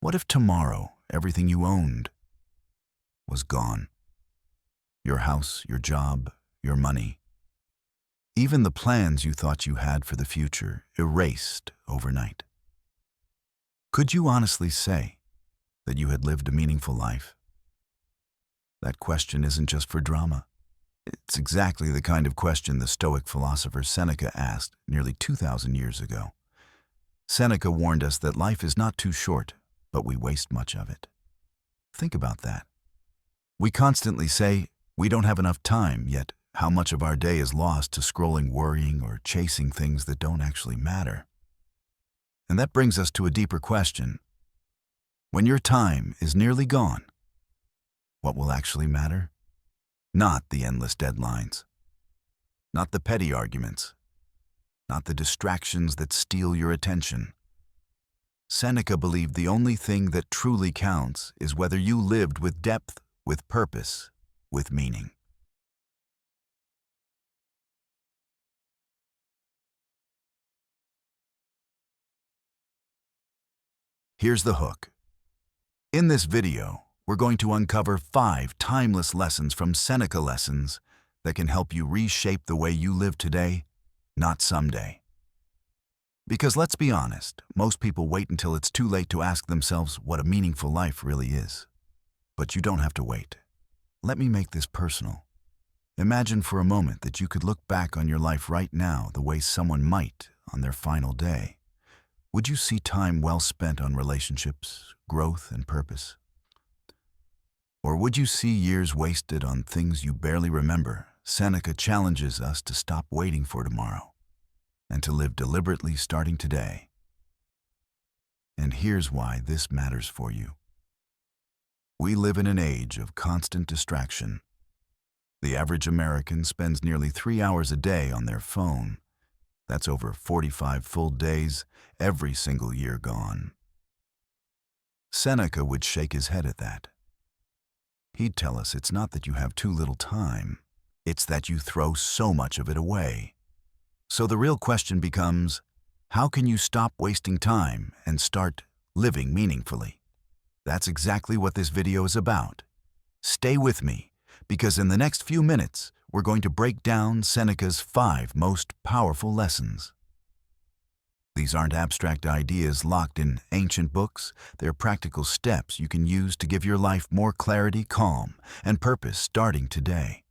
What if tomorrow everything you owned was gone? Your house, your job, your money, even the plans you thought you had for the future erased overnight. Could you honestly say that you had lived a meaningful life? That question isn't just for drama. It's exactly the kind of question the Stoic philosopher Seneca asked nearly 2,000 years ago. Seneca warned us that life is not too short, but we waste much of it. Think about that. We constantly say we don't have enough time, yet how much of our day is lost to scrolling, worrying, or chasing things that don't actually matter? And that brings us to a deeper question. When your time is nearly gone, what will actually matter? Not the endless deadlines, not the petty arguments, not the distractions that steal your attention. Seneca believed the only thing that truly counts is whether you lived with depth, with purpose, with meaning. Here's the hook. In this video, we're going to uncover 5 timeless lessons from Seneca lessons that can help you reshape the way you live today, not someday. Because let's be honest, most people wait until it's too late to ask themselves what a meaningful life really is. But you don't have to wait. Let me make this personal. Imagine for a moment that you could look back on your life right now the way someone might on their final day. Would you see time well spent on relationships, growth, and purpose? Or would you see years wasted on things you barely remember? Seneca challenges us to stop waiting for tomorrow and to live deliberately starting today. And here's why this matters for you. We live in an age of constant distraction. The average American spends nearly 3 hours a day on their phone. That's over 45 full days, every single year gone. Seneca would shake his head at that. He'd tell us it's not that you have too little time, it's that you throw so much of it away. So the real question becomes, how can you stop wasting time and start living meaningfully? That's exactly what this video is about. Stay with me, because in the next few minutes, we're going to break down Seneca's 5 most powerful lessons. These aren't abstract ideas locked in ancient books. They're practical steps you can use to give your life more clarity, calm, and purpose starting today.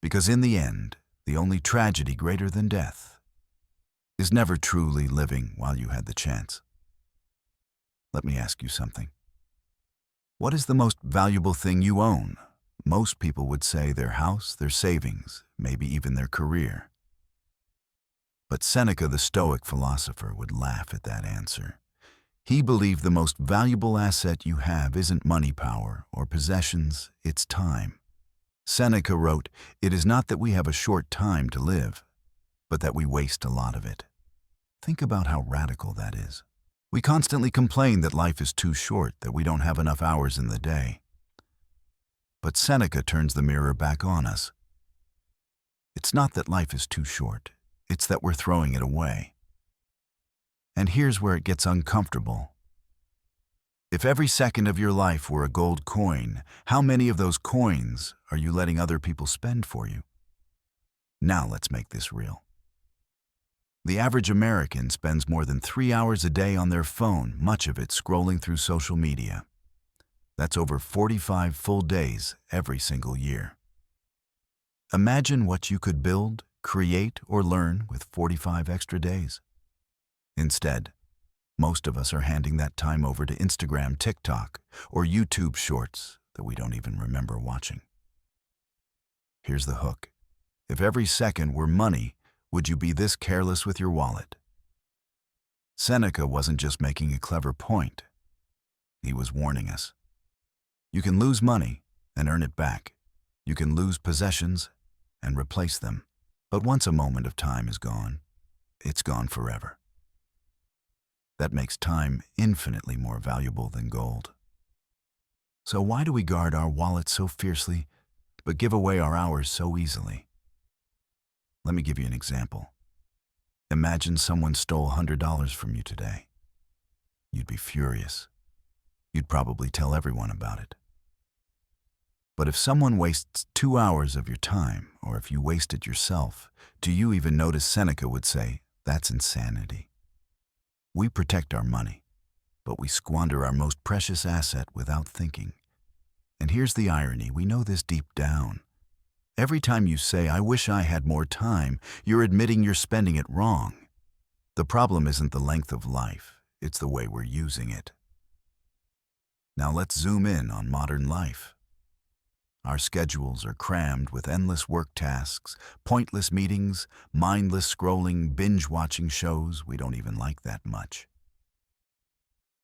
Because in the end, the only tragedy greater than death is never truly living while you had the chance. Let me ask you something. What is the most valuable thing you own? Most people would say their house, their savings, maybe even their career. But Seneca, the Stoic philosopher, would laugh at that answer. He believed the most valuable asset you have isn't money, power, or possessions, it's time. Seneca wrote, "It is not that we have a short time to live, but that we waste a lot of it." Think about how radical that is. We constantly complain that life is too short, that we don't have enough hours in the day. But Seneca turns the mirror back on us. It's not that life is too short, it's that we're throwing it away. And here's where it gets uncomfortable. If every second of your life were a gold coin, how many of those coins are you letting other people spend for you? Now let's make this real. The average American spends more than 3 hours a day on their phone, much of it scrolling through social media. That's over 45 full days every single year. Imagine what you could build, create, or learn with 45 extra days. Instead, most of us are handing that time over to Instagram, TikTok, or YouTube shorts that we don't even remember watching. Here's the hook. If every second were money, would you be this careless with your wallet? Seneca wasn't just making a clever point. He was warning us. You can lose money and earn it back. You can lose possessions and replace them. But once a moment of time is gone, it's gone forever. That makes time infinitely more valuable than gold. So why do we guard our wallets so fiercely, but give away our hours so easily? Let me give you an example. Imagine someone stole $100 from you today. You'd be furious. You'd probably tell everyone about it. But if someone wastes 2 hours of your time, or if you waste it yourself, do you even notice Seneca would say, that's insanity? We protect our money, but we squander our most precious asset without thinking. And here's the irony, we know this deep down. Every time you say, I wish I had more time, you're admitting you're spending it wrong. The problem isn't the length of life, it's the way we're using it. Now let's zoom in on modern life. Our schedules are crammed with endless work tasks, pointless meetings, mindless scrolling, binge-watching shows we don't even like that much.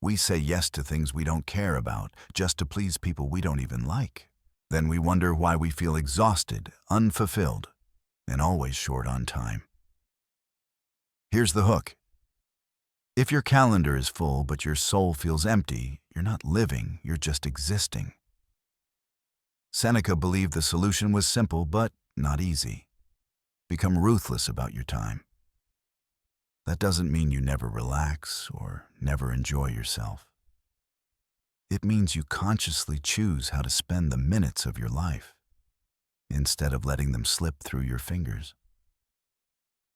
We say yes to things we don't care about just to please people we don't even like. Then we wonder why we feel exhausted, unfulfilled, and always short on time. Here's the hook. If your calendar is full but your soul feels empty, you're not living, you're just existing. Seneca believed the solution was simple but not easy. Become ruthless about your time. That doesn't mean you never relax or never enjoy yourself. It means you consciously choose how to spend the minutes of your life, instead of letting them slip through your fingers.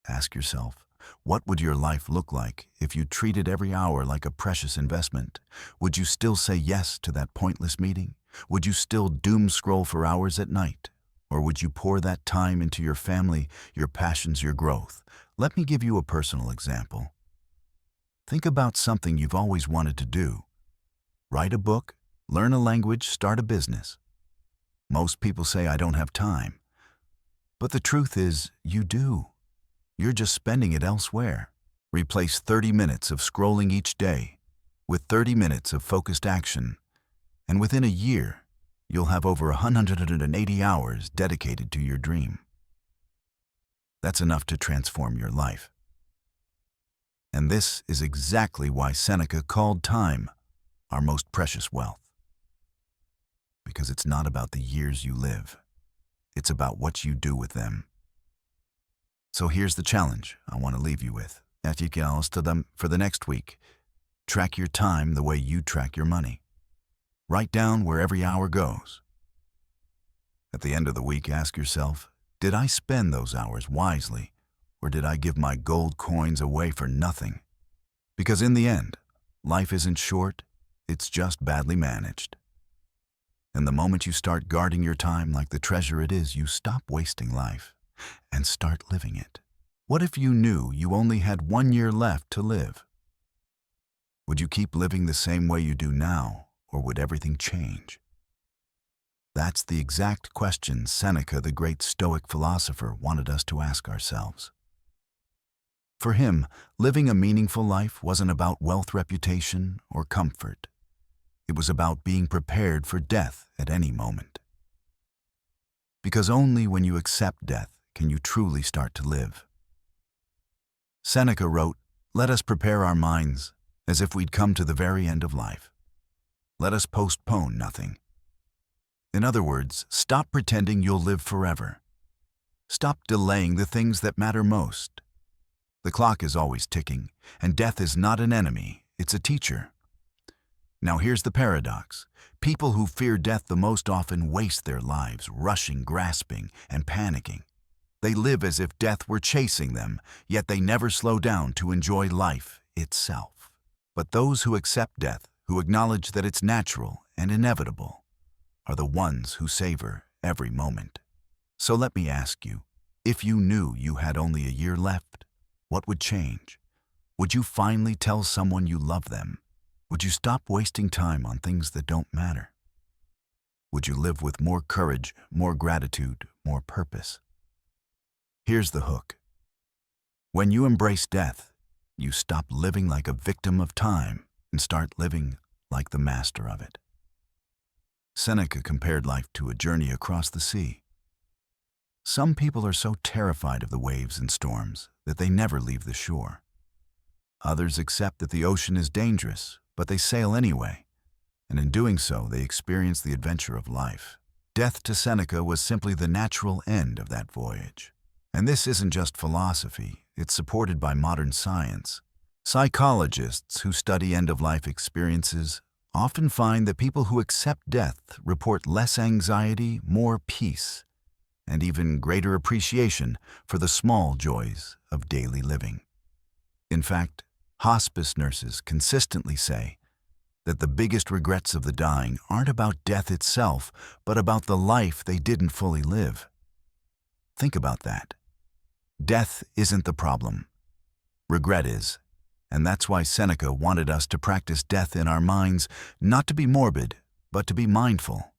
Ask yourself, what would your life look like if you treated every hour like a precious investment? Would you still say yes to that pointless meeting? Would you still doom scroll for hours at night? Or would you pour that time into your family, your passions, your growth? Let me give you a personal example. Think about something you've always wanted to do. Write a book, learn a language, start a business. Most people say, I don't have time. But the truth is, you do. You're just spending it elsewhere. Replace 30 minutes of scrolling each day with 30 minutes of focused action, and within a year, you'll have over 180 hours dedicated to your dream. That's enough to transform your life. And this is exactly why Seneca called time our most precious wealth. Because it's not about the years you live, it's about what you do with them. So here's the challenge I want to leave you with. For the next week, track your time the way you track your money. Write down where every hour goes. At the end of the week, ask yourself, did I spend those hours wisely, or did I give my gold coins away for nothing? Because in the end, life isn't short, it's just badly managed. And the moment you start guarding your time like the treasure it is, you stop wasting life and start living it. What if you knew you only had 1 year left to live? Would you keep living the same way you do now, or would everything change? That's the exact question Seneca, the great Stoic philosopher, wanted us to ask ourselves. For him, living a meaningful life wasn't about wealth, reputation, or comfort. It was about being prepared for death at any moment. Because only when you accept death can you truly start to live. Seneca wrote, "Let us prepare our minds as if we'd come to the very end of life. Let us postpone nothing." In other words, stop pretending you'll live forever. Stop delaying the things that matter most. The clock is always ticking, and death is not an enemy, it's a teacher. Now here's the paradox. People who fear death the most often waste their lives rushing, grasping, and panicking. They live as if death were chasing them, yet they never slow down to enjoy life itself. But those who accept death, who acknowledge that it's natural and inevitable, are the ones who savor every moment. So let me ask you, if you knew you had only a year left, what would change? Would you finally tell someone you love them? Would you stop wasting time on things that don't matter? Would you live with more courage, more gratitude, more purpose? Here's the hook. When you embrace death, you stop living like a victim of time and start living like the master of it. Seneca compared life to a journey across the sea. Some people are so terrified of the waves and storms that they never leave the shore. Others accept that the ocean is dangerous, but they sail anyway, and in doing so, they experience the adventure of life. Death to Seneca was simply the natural end of that voyage. And this isn't just philosophy, it's supported by modern science. Psychologists who study end-of-life experiences often find that people who accept death report less anxiety, more peace, and even greater appreciation for the small joys of daily living. In fact, hospice nurses consistently say that the biggest regrets of the dying aren't about death itself, but about the life they didn't fully live. Think about that. Death isn't the problem. Regret is. And that's why Seneca wanted us to practice death in our minds, not to be morbid, but to be mindful.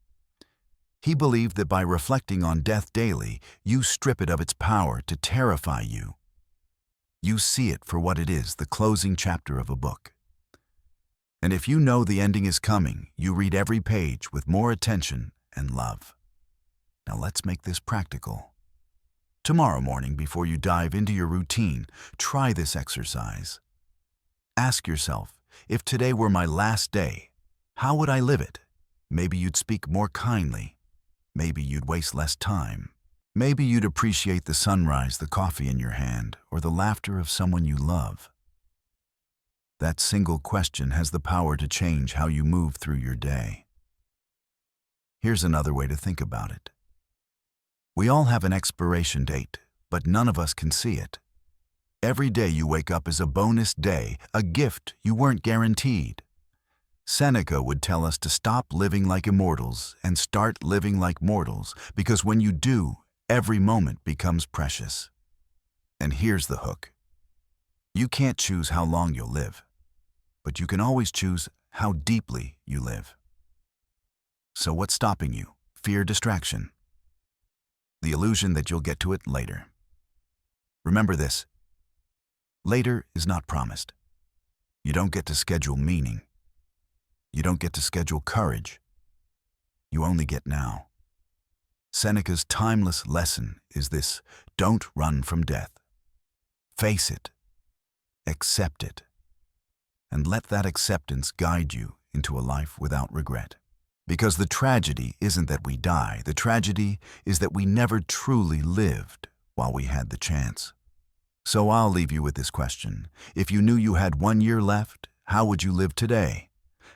He believed that by reflecting on death daily, you strip it of its power to terrify you. You see it for what it is, the closing chapter of a book. And if you know the ending is coming, you read every page with more attention and love. Now let's make this practical. Tomorrow morning, before you dive into your routine, try this exercise. Ask yourself, if today were my last day, how would I live it? Maybe you'd speak more kindly. Maybe you'd waste less time. Maybe you'd appreciate the sunrise, the coffee in your hand, or the laughter of someone you love. That single question has the power to change how you move through your day. Here's another way to think about it. We all have an expiration date, but none of us can see it. Every day you wake up is a bonus day, a gift you weren't guaranteed. Seneca would tell us to stop living like immortals and start living like mortals, because when you do, every moment becomes precious. And here's the hook. You can't choose how long you'll live, but you can always choose how deeply you live. So what's stopping you? Fear, distraction. The illusion that you'll get to it later. Remember this. Later is not promised. You don't get to schedule meaning. You don't get to schedule courage. You only get now. Seneca's timeless lesson is this: don't run from death. Face it. Accept it. And let that acceptance guide you into a life without regret. Because the tragedy isn't that we die. The tragedy is that we never truly lived while we had the chance. So I'll leave you with this question. If you knew you had 1 year left, how would you live today?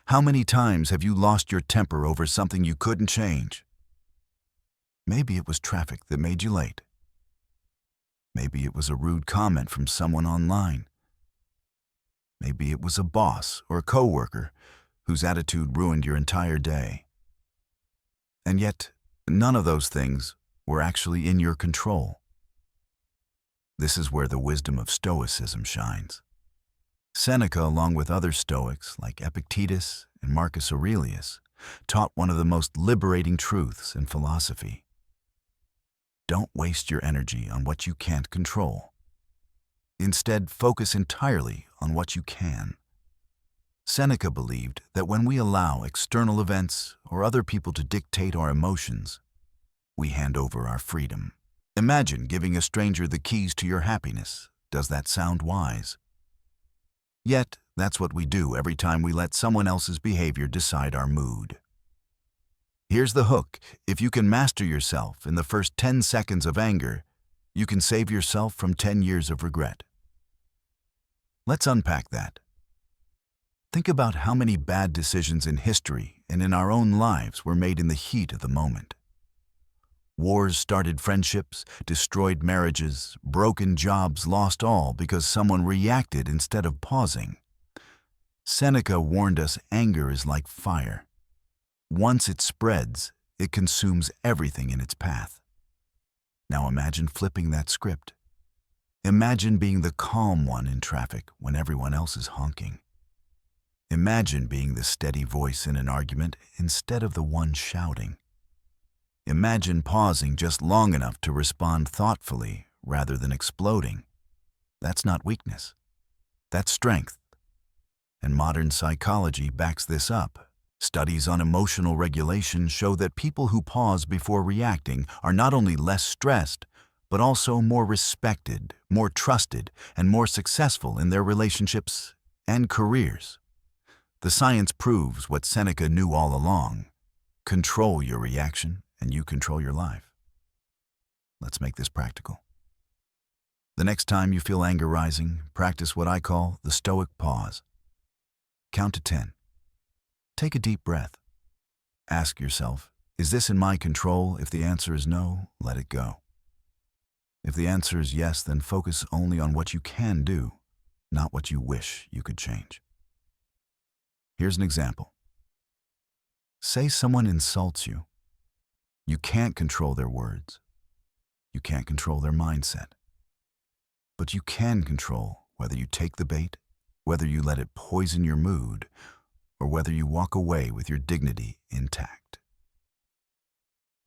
How many times have you lost your temper over something you couldn't change? Maybe it was traffic that made you late. Maybe it was a rude comment from someone online. Maybe it was a boss or a coworker whose attitude ruined your entire day. And yet, none of those things were actually in your control. This is where the wisdom of Stoicism shines. Seneca, along with other Stoics like Epictetus and Marcus Aurelius, taught one of the most liberating truths in philosophy. Don't waste your energy on what you can't control. Instead, focus entirely on what you can. Seneca believed that when we allow external events or other people to dictate our emotions, we hand over our freedom. Imagine giving a stranger the keys to your happiness. Does that sound wise? Yet, that's what we do every time we let someone else's behavior decide our mood. Here's the hook. If you can master yourself in the first 10 seconds of anger, you can save yourself from 10 years of regret. Let's unpack that. Think about how many bad decisions in history and in our own lives were made in the heat of the moment. Wars started friendships, destroyed marriages, broken jobs, lost all because someone reacted instead of pausing. Seneca warned us anger is like fire. Once it spreads, it consumes everything in its path. Now imagine flipping that script. Imagine being the calm one in traffic when everyone else is honking. Imagine being the steady voice in an argument instead of the one shouting. Imagine pausing just long enough to respond thoughtfully rather than exploding. That's not weakness. That's strength. And modern psychology backs this up. Studies on emotional regulation show that people who pause before reacting are not only less stressed, but also more respected, more trusted, and more successful in their relationships and careers. The science proves what Seneca knew all along. Control your reaction, and you control your life. Let's make this practical. The next time you feel anger rising, practice what I call the Stoic pause. Count to 10. Take a deep breath. Ask yourself, is this in my control? If the answer is no, let it go. If the answer is yes, then focus only on what you can do, not what you wish you could change. Here's an example. Say someone insults you. You can't control their words. You can't control their mindset. But you can control whether you take the bait, whether you let it poison your mood, or whether you walk away with your dignity intact.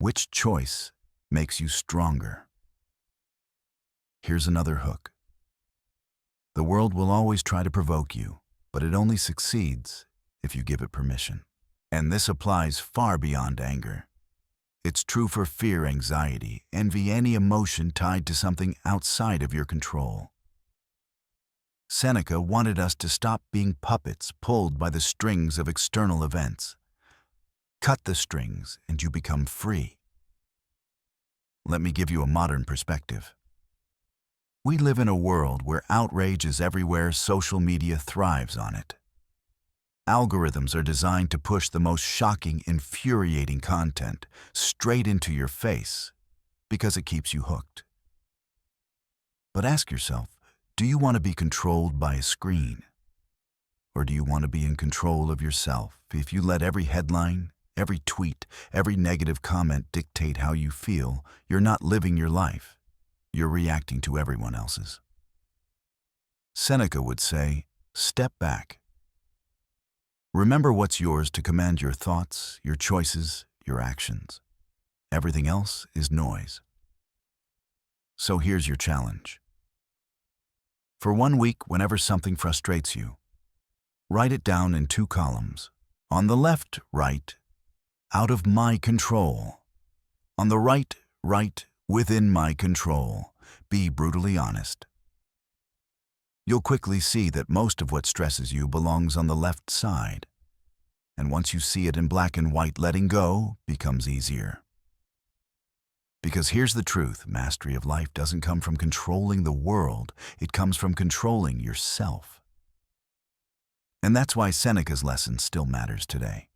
Which choice makes you stronger? Here's another hook. The world will always try to provoke you, but it only succeeds if you give it permission. And this applies far beyond anger. It's true for fear, anxiety, envy, any emotion tied to something outside of your control. Seneca wanted us to stop being puppets pulled by the strings of external events. Cut the strings and you become free. Let me give you a modern perspective. We live in a world where outrage is everywhere. Social media thrives on it. Algorithms are designed to push the most shocking, infuriating content straight into your face because it keeps you hooked. But ask yourself, do you want to be controlled by a screen? Or do you want to be in control of yourself? If you let every headline, every tweet, every negative comment dictate how you feel, you're not living your life. You're reacting to everyone else's. Seneca would say, step back. Remember what's yours to command your thoughts, your choices, your actions. Everything else is noise. So here's your challenge. For 1 week, whenever something frustrates you, write it down in 2 columns. On the left, write, out of my control. On the right, write, within my control. Be brutally honest. You'll quickly see that most of what stresses you belongs on the left side. And once you see it in black and white, letting go becomes easier. Because here's the truth, mastery of life doesn't come from controlling the world, it comes from controlling yourself. And that's why Seneca's lesson still matters today.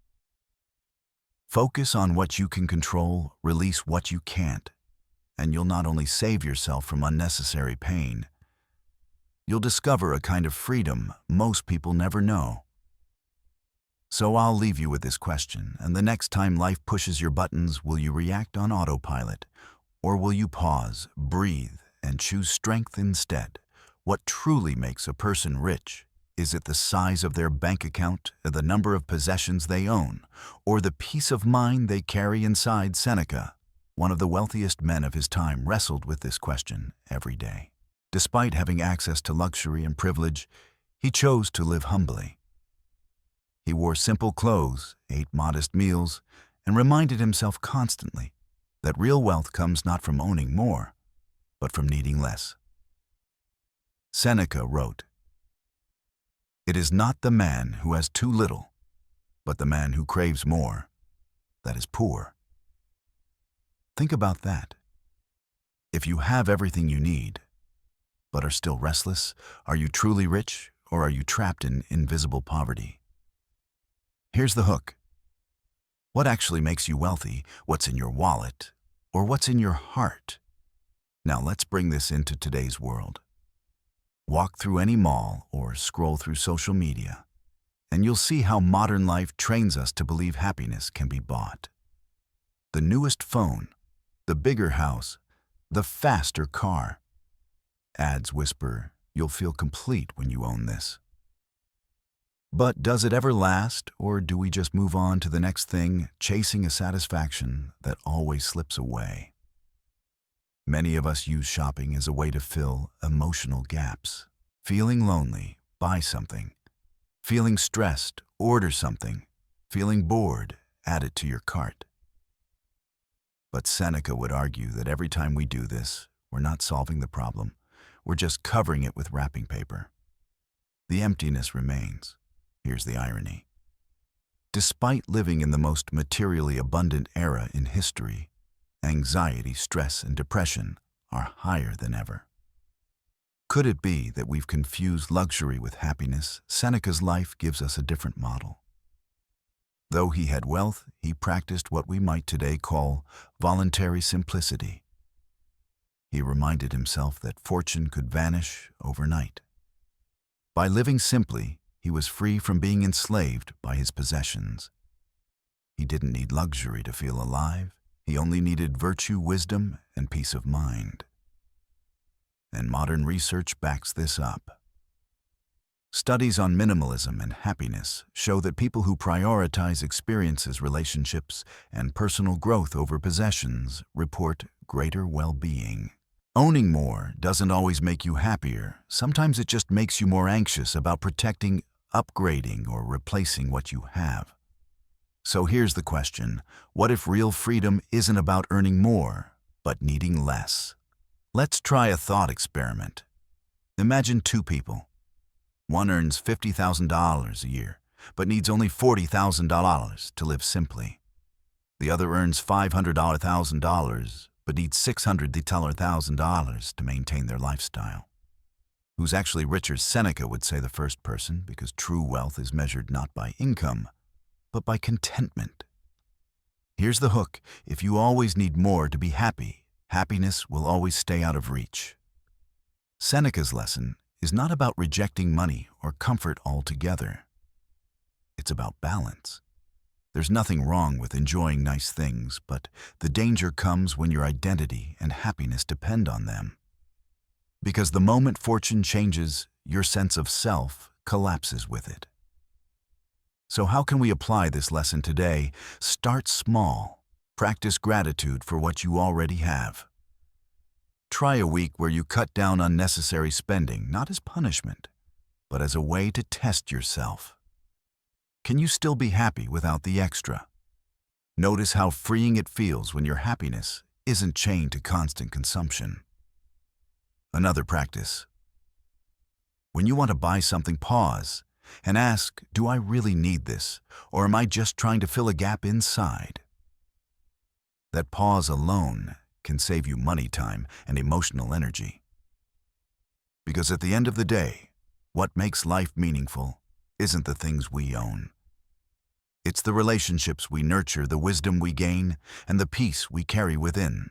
Focus on what you can control, release what you can't, and you'll not only save yourself from unnecessary pain, you'll discover a kind of freedom most people never know. So I'll leave you with this question, and the next time life pushes your buttons, will you react on autopilot? Or will you pause, breathe, and choose strength instead? What truly makes a person rich? Is it the size of their bank account, the number of possessions they own, or the peace of mind they carry inside? Seneca, one of the wealthiest men of his time, wrestled with this question every day. Despite having access to luxury and privilege, he chose to live humbly. He wore simple clothes, ate modest meals, and reminded himself constantly that real wealth comes not from owning more, but from needing less. Seneca wrote, "It is not the man who has too little, but the man who craves more, that is poor." Think about that. If you have everything you need, but are still restless, are you truly rich, or are you trapped in invisible poverty? Here's the hook. What actually makes you wealthy? What's in your wallet? Or what's in your heart? Now let's bring this into today's world. Walk through any mall or scroll through social media, and you'll see how modern life trains us to believe happiness can be bought. The newest phone, the bigger house, the faster car. Ads whisper, you'll feel complete when you own this. But does it ever last, or do we just move on to the next thing, chasing a satisfaction that always slips away? Many of us use shopping as a way to fill emotional gaps. Feeling lonely, buy something. Feeling stressed, order something. Feeling bored, add it to your cart. But Seneca would argue that every time we do this, we're not solving the problem. We're just covering it with wrapping paper. The emptiness remains. Here's the irony. Despite living in the most materially abundant era in history, anxiety, stress, and depression are higher than ever. Could it be that we've confused luxury with happiness? Seneca's life gives us a different model. Though he had wealth, he practiced what we might today call voluntary simplicity. He reminded himself that fortune could vanish overnight. By living simply, he was free from being enslaved by his possessions. He didn't need luxury to feel alive. He only needed virtue, wisdom, and peace of mind. And modern research backs this up. Studies on minimalism and happiness show that people who prioritize experiences, relationships, and personal growth over possessions report greater well-being. Owning more doesn't always make you happier. Sometimes it just makes you more anxious about protecting, upgrading, or replacing what you have. So here's the question: what if real freedom isn't about earning more, but needing less? Let's try a thought experiment. Imagine two people. One earns $50,000 a year, but needs only $40,000 to live simply. The other earns $500,000, but needs $600,000 to maintain their lifestyle. Who's actually richer? Seneca would say the first person, because true wealth is measured not by income, but by contentment. Here's the hook: if you always need more to be happy, happiness will always stay out of reach. Seneca's lesson is not about rejecting money or comfort altogether. It's about balance. There's nothing wrong with enjoying nice things, but the danger comes when your identity and happiness depend on them. Because the moment fortune changes, your sense of self collapses with it. So how can we apply this lesson today? Start small. Practice gratitude for what you already have. Try a week where you cut down unnecessary spending, not as punishment, but as a way to test yourself. Can you still be happy without the extra? Notice how freeing it feels when your happiness isn't chained to constant consumption. Another practice. When you want to buy something, pause and ask, do I really need this, or am I just trying to fill a gap inside? That pause alone can save you money, time, and emotional energy. Because at the end of the day, what makes life meaningful isn't the things we own. It's the relationships we nurture, the wisdom we gain, and the peace we carry within.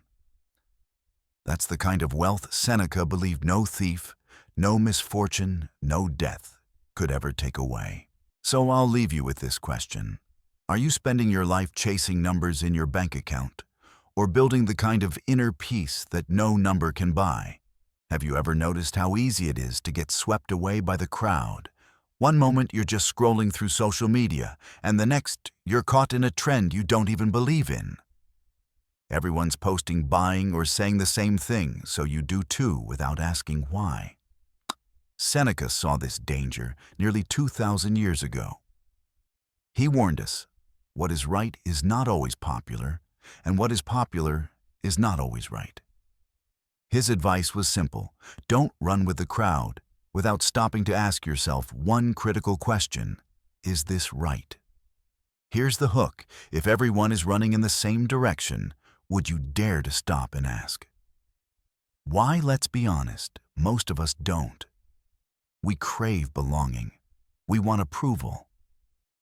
That's the kind of wealth Seneca believed no thief, no misfortune, no death could ever take away. So I'll leave you with this question. Are you spending your life chasing numbers in your bank account, or building the kind of inner peace that no number can buy? Have you ever noticed how easy it is to get swept away by the crowd? One moment you're just scrolling through social media, and the next you're caught in a trend you don't even believe in. Everyone's posting, buying, or saying the same thing, so you do too without asking why. Seneca saw this danger nearly 2,000 years ago. He warned us, what is right is not always popular, and what is popular is not always right. His advice was simple: don't run with the crowd without stopping to ask yourself one critical question: is this right? Here's the hook: if everyone is running in the same direction, would you dare to stop and ask? Why? Let's be honest, most of us don't. We crave belonging. We want approval.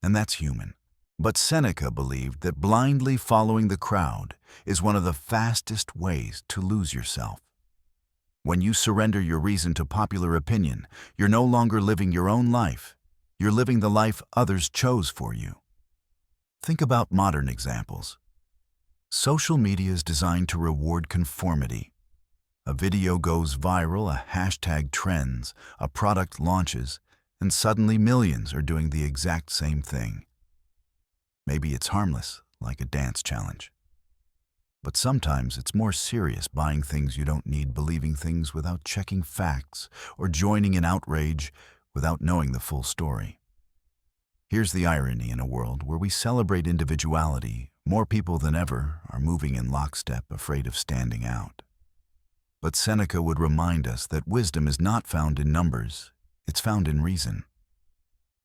And that's human. But Seneca believed that blindly following the crowd is one of the fastest ways to lose yourself. When you surrender your reason to popular opinion, you're no longer living your own life. You're living the life others chose for you. Think about modern examples. Social media is designed to reward conformity. A video goes viral, a hashtag trends, a product launches, and suddenly millions are doing the exact same thing. Maybe it's harmless, like a dance challenge. But sometimes it's more serious, buying things you don't need, believing things without checking facts, or joining in outrage without knowing the full story. Here's the irony: in a world where we celebrate individuality, more people than ever are moving in lockstep, afraid of standing out. But Seneca would remind us that wisdom is not found in numbers, it's found in reason.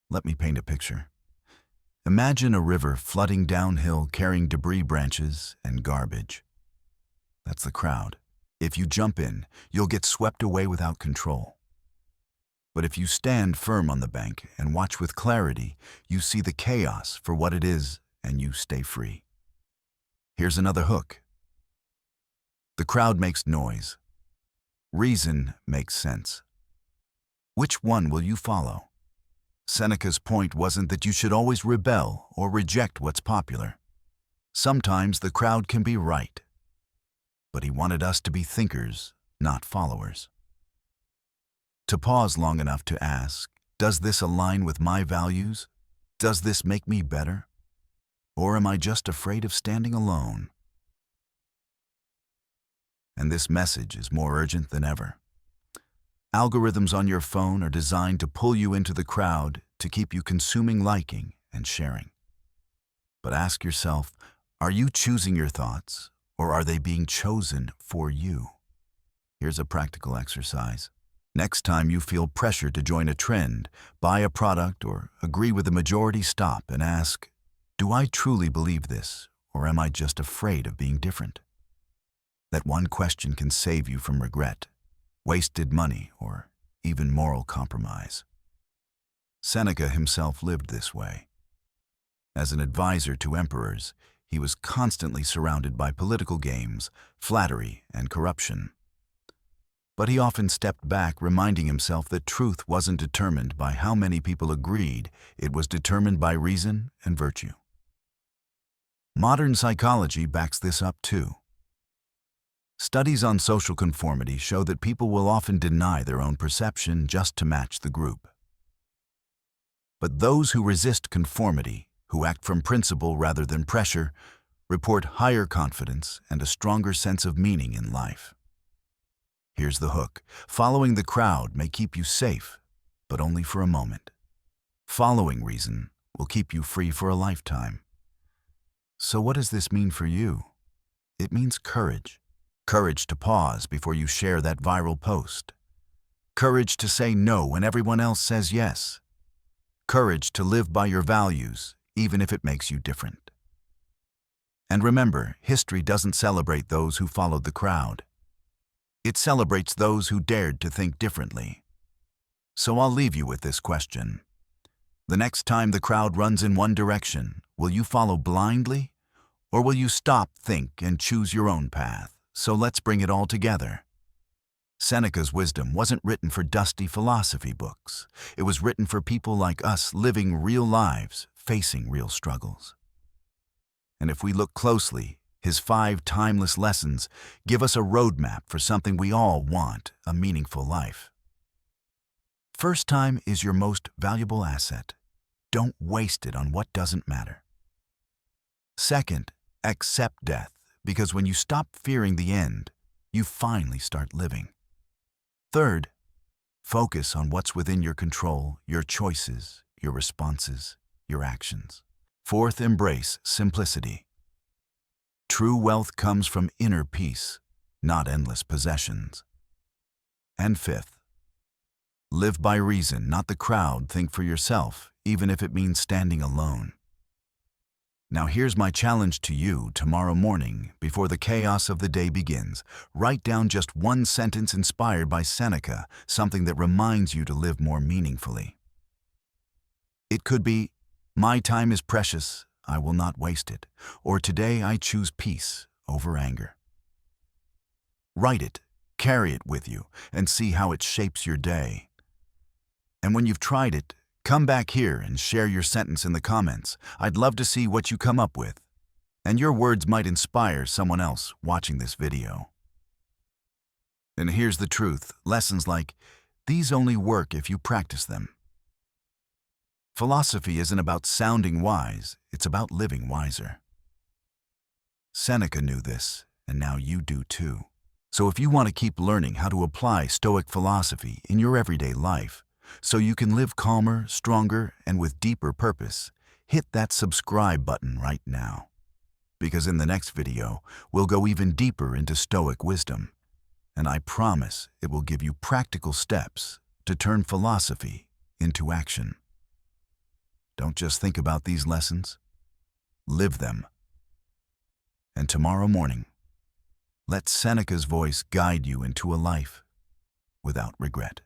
Let me paint a picture. Imagine a river flooding downhill, carrying debris, branches, and garbage. That's the crowd. If you jump in, you'll get swept away without control. But if you stand firm on the bank and watch with clarity, you see the chaos for what it is and you stay free. Here's another hook. The crowd makes noise. Reason makes sense. Which one will you follow? Seneca's point wasn't that you should always rebel or reject what's popular. Sometimes the crowd can be right. But he wanted us to be thinkers, not followers. To pause long enough to ask, does this align with my values? Does this make me better? Or am I just afraid of standing alone? And this message is more urgent than ever. Algorithms on your phone are designed to pull you into the crowd to keep you consuming, liking, and sharing. But ask yourself, are you choosing your thoughts, or are they being chosen for you? Here's a practical exercise. Next time you feel pressure to join a trend, buy a product, or agree with the majority, stop and ask, do I truly believe this, or am I just afraid of being different? That one question can save you from regret, wasted money, or even moral compromise. Seneca himself lived this way. As an advisor to emperors, he was constantly surrounded by political games, flattery, and corruption. But he often stepped back, reminding himself that truth wasn't determined by how many people agreed, it was determined by reason and virtue. Modern psychology backs this up too. Studies on social conformity show that people will often deny their own perception just to match the group. But those who resist conformity, who act from principle rather than pressure, report higher confidence and a stronger sense of meaning in life. Here's the hook. Following the crowd may keep you safe, but only for a moment. Following reason will keep you free for a lifetime. So what does this mean for you? It means courage. Courage to pause before you share that viral post. Courage to say no when everyone else says yes. Courage to live by your values, even if it makes you different. And remember, history doesn't celebrate those who followed the crowd. It celebrates those who dared to think differently. So I'll leave you with this question. The next time the crowd runs in one direction, will you follow blindly? Or will you stop, think, and choose your own path? So let's bring it all together. Seneca's wisdom wasn't written for dusty philosophy books. It was written for people like us living real lives, facing real struggles. And if we look closely, his 5 timeless lessons give us a roadmap for something we all want, a meaningful life. First time is your most valuable asset. Don't waste it on what doesn't matter. Second, accept death, because when you stop fearing the end, you finally start living. Third, focus on what's within your control, your choices, your responses, your actions. Fourth, embrace simplicity. True wealth comes from inner peace, not endless possessions. And fifth, live by reason, not the crowd. Think for yourself, even if it means standing alone. Now here's my challenge to you tomorrow morning, before the chaos of the day begins. Write down just one sentence inspired by Seneca, something that reminds you to live more meaningfully. It could be, "My time is precious, I will not waste it," or "Today I choose peace over anger." Write it, carry it with you, and see how it shapes your day. And when you've tried it, come back here and share your sentence in the comments. I'd love to see what you come up with. And your words might inspire someone else watching this video. And here's the truth, lessons like these only work if you practice them. Philosophy isn't about sounding wise, it's about living wiser. Seneca knew this, and now you do too. So if you want to keep learning how to apply Stoic philosophy in your everyday life, so you can live calmer, stronger, and with deeper purpose, hit that subscribe button right now. Because in the next video, we'll go even deeper into Stoic wisdom, and I promise it will give you practical steps to turn philosophy into action. Don't just think about these lessons, live them. And tomorrow morning, let Seneca's voice guide you into a life without regret.